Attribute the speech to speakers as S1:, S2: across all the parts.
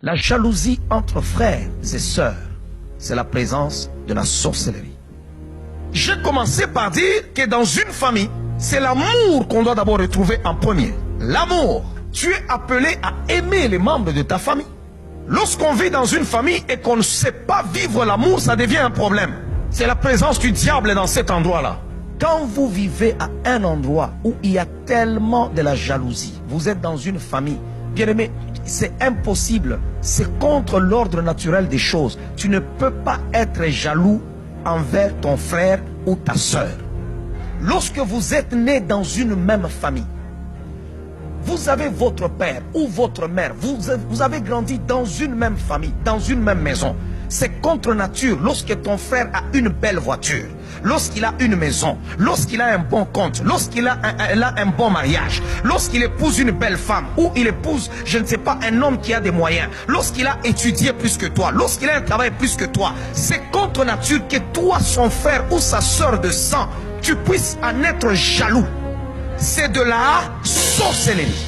S1: La jalousie entre frères et sœurs, c'est la présence de la sorcellerie. J'ai commencé par dire que dans une famille, c'est l'amour qu'on doit d'abord retrouver en premier. L'amour. Tu es appelé à aimer les membres de ta famille. Lorsqu'on vit dans une famille et qu'on ne sait pas vivre l'amour, ça devient un problème. C'est la présence du diable dans cet endroit-là. Quand vous vivez à un endroit où il y a tellement de la jalousie, vous êtes dans une famille, bien aimé, c'est impossible. C'est contre l'ordre naturel des choses. Tu ne peux pas être jaloux envers ton frère ou ta sœur. Lorsque vous êtes né dans une même famille, vous avez votre père ou votre mère, vous avez grandi dans une même famille, dans une même maison. C'est contre nature lorsque ton frère a une belle voiture, lorsqu'il a une maison, lorsqu'il a un bon compte, lorsqu'il a un bon mariage, lorsqu'il épouse une belle femme ou il épouse, je ne sais pas, un homme qui a des moyens, lorsqu'il a étudié plus que toi, lorsqu'il a un travail plus que toi. C'est contre nature que toi, son frère ou sa soeur de sang, tu puisses en être jaloux. C'est de la sorcellerie.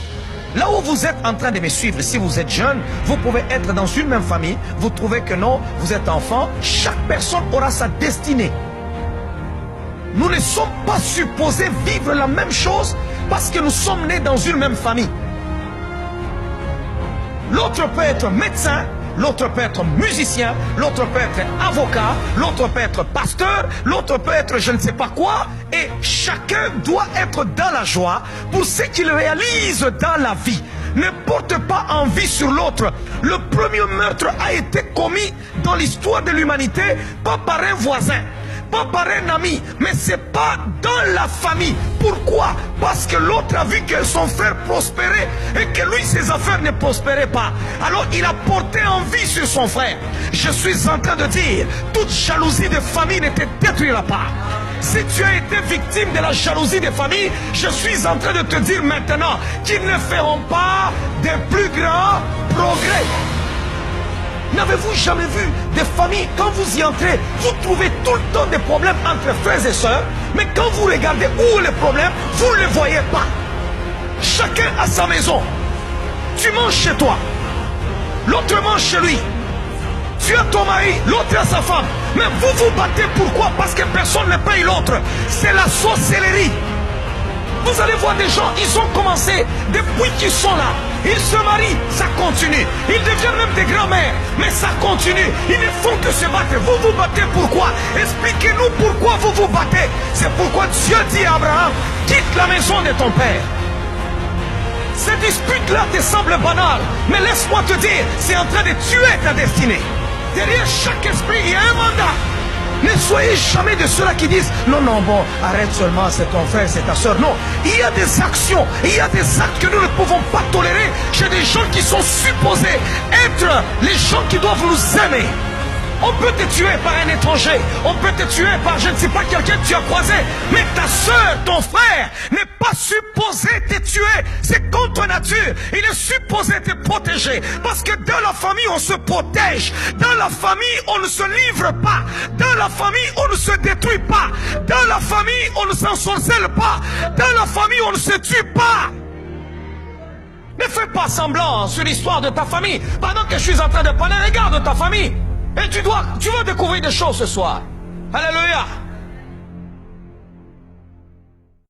S1: Là où vous êtes en train de me suivre, si vous êtes jeune, vous pouvez être dans une même famille, vous trouvez que non, vous êtes enfant, chaque personne aura sa destinée. Nous ne sommes pas supposés vivre la même chose parce que nous sommes nés dans une même famille. L'autre peut être médecin, l'autre peut être musicien, l'autre peut être avocat, l'autre peut être pasteur, l'autre peut être je ne sais pas quoi. Et chacun doit être dans la joie pour ce qu'il réalise dans la vie. Ne porte pas envie sur l'autre. Le premier meurtre a été commis dans l'histoire de l'humanité, pas par un voisin, pas par un ami, mais c'est pas dans la famille. Pourquoi? Parce que l'autre a vu que son frère prospérait et que lui, ses affaires ne prospéraient pas. Alors il a porté envie sur son frère. Je suis en train de dire, toute jalousie de famille ne te détruira pas. Si tu as été victime de la jalousie des familles, je suis en train de te dire maintenant qu'ils ne feront pas de plus grands progrès. N'avez-vous jamais vu des familles, quand vous y entrez, vous trouvez tout le temps des problèmes entre frères et sœurs, mais quand vous regardez où est le problème, vous ne les voyez pas. Chacun a sa maison. Tu manges chez toi, l'autre mange chez lui. Tu as ton mari, l'autre a sa femme. Mais vous vous battez, pourquoi? Parce que personne ne paye l'autre. C'est la sorcellerie. Vous allez voir des gens, ils ont commencé depuis qu'ils sont là. Ils se marient, ça continue. Ils deviennent même des grands-mères, mais ça continue. Ils ne font que se battre. Vous vous battez pourquoi? Expliquez-nous pourquoi vous vous battez. C'est pourquoi Dieu dit à Abraham, quitte la maison de ton père. Ces disputes-là te semblent banales, mais laisse-moi te dire, c'est en train de tuer ta destinée. Derrière chaque esprit, il y a un mandat. Ne soyez jamais de ceux-là qui disent non, non, bon, arrête seulement, c'est ton frère, c'est ta soeur. Non, il y a des actions, il y a des actes que nous ne pouvons pas tolérer chez des gens qui sont supposés être les gens qui doivent nous aimer. On peut te tuer par un étranger, on peut te tuer par je ne sais pas quelqu'un que tu as croisé, mais ta soeur, ton frère n'est pas supposé te tuer. C'est contre nature. Il est supposé te protéger. Parce que dans la famille, on se protège. Dans la famille, on ne se livre pas. Dans la famille, on ne se détruit pas. Dans la famille, on ne s'ensorcelle pas. Dans la famille, on ne se tue pas. Ne fais pas semblant sur l'histoire de ta famille. Pendant que je suis en train de parler, regarde ta famille. Et tu vas découvrir des choses ce soir. Alléluia.